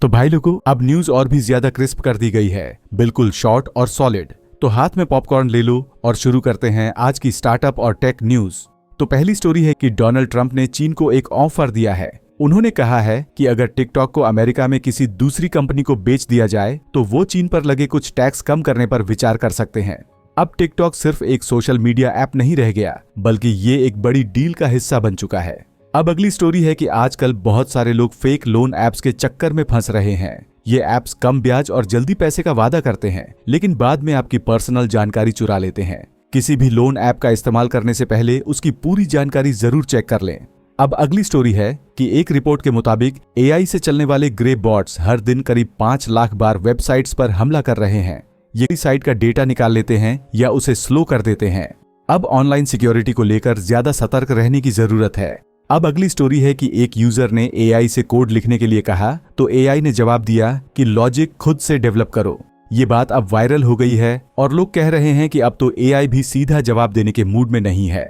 तो भाई लोगों, अब न्यूज और भी ज्यादा क्रिस्प कर दी गई है, बिल्कुल शॉर्ट और सॉलिड। तो हाथ में पॉपकॉर्न ले लो और शुरू करते हैं आज की स्टार्टअप और टेक न्यूज। तो पहली स्टोरी है कि डोनाल्ड ट्रंप ने चीन को एक ऑफर दिया है। उन्होंने कहा है कि अगर टिकटॉक को अमेरिका में किसी दूसरी कंपनी को बेच दिया जाए तो वो चीन पर लगे कुछ टैक्स कम करने पर विचार कर सकते हैं। अब टिकटॉक सिर्फ एक सोशल मीडिया ऐप नहीं रह गया, बल्कि ये एक बड़ी डील का हिस्सा बन चुका है। अब अगली स्टोरी है कि आजकल बहुत सारे लोग फेक लोन ऐप्स के चक्कर में फंस रहे हैं। ये ऐप्स कम ब्याज और जल्दी पैसे का वादा करते हैं, लेकिन बाद में आपकी पर्सनल जानकारी चुरा लेते हैं। किसी भी लोन ऐप का इस्तेमाल करने से पहले उसकी पूरी जानकारी जरूर चेक कर लें। अब अगली स्टोरी है कि एक रिपोर्ट के मुताबिक एआई से चलने वाले ग्रे बॉट्स हर दिन करीब 5 लाख बार वेबसाइट्स पर हमला कर रहे हैं। ये साइट का डेटा निकाल लेते हैं या उसे स्लो कर देते हैं। अब ऑनलाइन सिक्योरिटी को लेकर ज्यादा सतर्क रहने की जरूरत है। अब अगली स्टोरी है कि एक यूजर ने एआई से कोड लिखने के लिए कहा तो एआई ने जवाब दिया कि लॉजिक खुद से डेवलप करो। ये बात अब वायरल हो गई है और लोग कह रहे हैं कि अब तो एआई भी सीधा जवाब देने के मूड में नहीं है।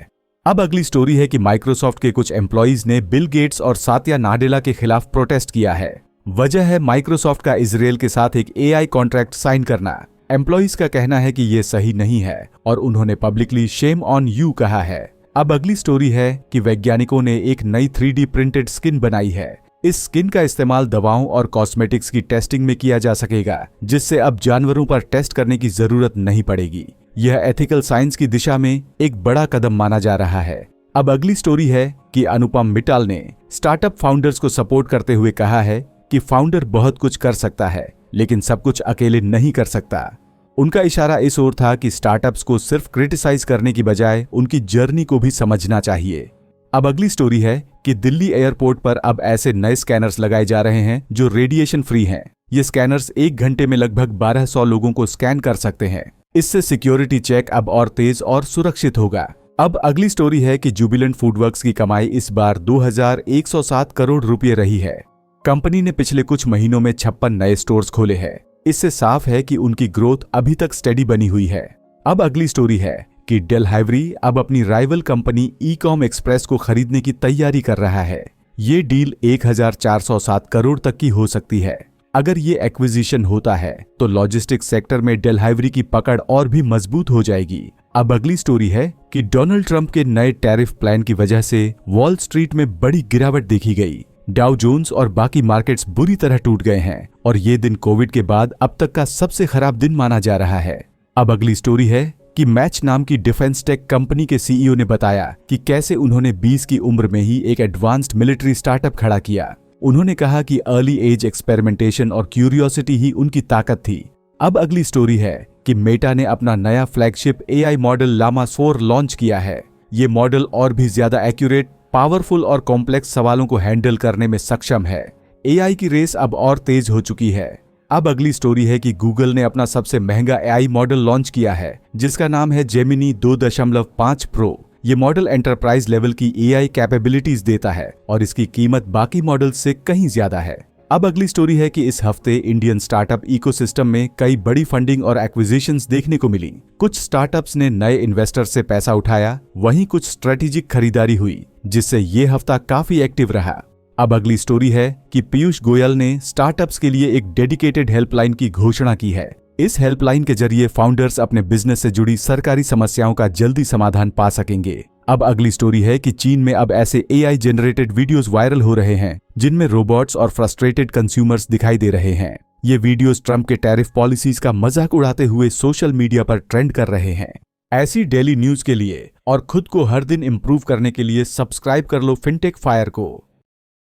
अब अगली स्टोरी है कि माइक्रोसॉफ्ट के कुछ एम्प्लॉइज ने बिल गेट्स और सात्या नाडेला के खिलाफ प्रोटेस्ट किया है। वजह है माइक्रोसॉफ्ट का इजराइल के साथ एक एआई कॉन्ट्रैक्ट साइन करना। एम्प्लॉइज का कहना है कि ये सही नहीं है और उन्होंने पब्लिकली शेम ऑन यू कहा है। अब अगली स्टोरी है कि वैज्ञानिकों ने एक नई 3D प्रिंटेड स्किन बनाई है। इस स्किन का इस्तेमाल दवाओं और कॉस्मेटिक्स की टेस्टिंग में किया जा सकेगा, जिससे अब जानवरों पर टेस्ट करने की जरूरत नहीं पड़ेगी। यह एथिकल साइंस की दिशा में एक बड़ा कदम माना जा रहा है। अब अगली स्टोरी है कि अनुपम मित्तल ने स्टार्टअप फाउंडर्स को सपोर्ट करते हुए कहा है कि फाउंडर बहुत कुछ कर सकता है, लेकिन सब कुछ अकेले नहीं कर सकता। उनका इशारा इस ओर था कि स्टार्टअप्स को सिर्फ क्रिटिसाइज करने की बजाय उनकी जर्नी को भी समझना चाहिए। अब अगली स्टोरी है कि दिल्ली एयरपोर्ट पर अब ऐसे नए स्कैनर्स लगाए जा रहे हैं जो रेडिएशन फ्री हैं। ये स्कैनर्स 1 घंटे में लगभग 1200 लोगों को स्कैन कर सकते हैं। इससे सिक्योरिटी चेक अब और तेज और सुरक्षित होगा। अब अगली स्टोरी है कि जुबिलेंट फूडवर्क्स की कमाई इस बार 2107 करोड़ रुपये रही है। कंपनी ने पिछले कुछ महीनों में 56 नए स्टोर्स खोले हैं। इससे साफ है कि उनकी ग्रोथ अभी तक स्टेडी बनी हुई है। अब अगली स्टोरी है कि डेल हाइवरी अब अपनी राइवल कंपनी ई-कॉम एक्सप्रेस को खरीदने की तैयारी कर रहा है। ये डील 1407 करोड़ तक की हो सकती है। अगर ये एक्विजिशन होता है तो लॉजिस्टिक्स सेक्टर में डेल हाइवरी की पकड़ और भी मजबूत हो जाएगी। अब अगली स्टोरी है कि डोनाल्ड ट्रंप के नए टैरिफ प्लान की वजह से वॉल स्ट्रीट में बड़ी गिरावट देखी गई। डाउ जोन्स और बाकी मार्केट्स बुरी तरह टूट गए हैं और ये दिन कोविड के बाद अब तक का सबसे खराब दिन माना जा रहा है। अब अगली स्टोरी है कि मैच नाम की डिफेंस टेक कंपनी के सीईओ ने बताया कि कैसे उन्होंने 20 की उम्र में ही एक एडवांस्ड मिलिट्री स्टार्टअप खड़ा किया। उन्होंने कहा कि अर्ली एज एक्सपेरिमेंटेशन और क्यूरियोसिटी ही उनकी ताकत थी। अब अगली स्टोरी है कि मेटा ने अपना नया flagship AI model Llama 4 launch किया है। ये मॉडल और भी ज्यादा एक्यूरेट, पावरफुल और कॉम्प्लेक्स सवालों को हैंडल करने में सक्षम है। एआई की रेस अब और तेज हो चुकी है। अब अगली स्टोरी है कि गूगल ने अपना सबसे महंगा एआई मॉडल लॉन्च किया है, जिसका नाम है जेमिनी 2.5 प्रो। ये मॉडल एंटरप्राइज लेवल की एआई कैपेबिलिटीज देता है और इसकी कीमत बाकी मॉडल से कहीं ज्यादा है। अब अगली स्टोरी है कि इस हफ्ते इंडियन स्टार्टअप इकोसिस्टम में कई बड़ी फंडिंग और एक्विजिशंस देखने को मिली। कुछ स्टार्टअप्स ने नए इन्वेस्टर से पैसा उठाया, वहीं कुछ स्ट्रेटेजिक खरीदारी हुई, जिससे ये हफ्ता काफी एक्टिव रहा। अब अगली स्टोरी है कि पीयूष गोयल ने स्टार्टअप्स के लिए एक डेडिकेटेड हेल्पलाइन की घोषणा की है। इस हेल्पलाइन के जरिए फाउंडर्स अपने बिजनेस से जुड़ी सरकारी समस्याओं का जल्दी समाधान पा सकेंगे। अब अगली स्टोरी है कि चीन में अब ऐसे एआई जनरेटेड वीडियोस वायरल हो रहे हैं जिनमें रोबोट्स और फ्रस्ट्रेटेड कंज्यूमर्स दिखाई दे रहे हैं। ये वीडियोस ट्रंप के टैरिफ पॉलिसीज का मजाक उड़ाते हुए सोशल मीडिया पर ट्रेंड कर रहे हैं। ऐसी डेली न्यूज के लिए और खुद को हर दिन इंप्रूव करने के लिए सब्सक्राइब कर लो फिनटेक फायर को।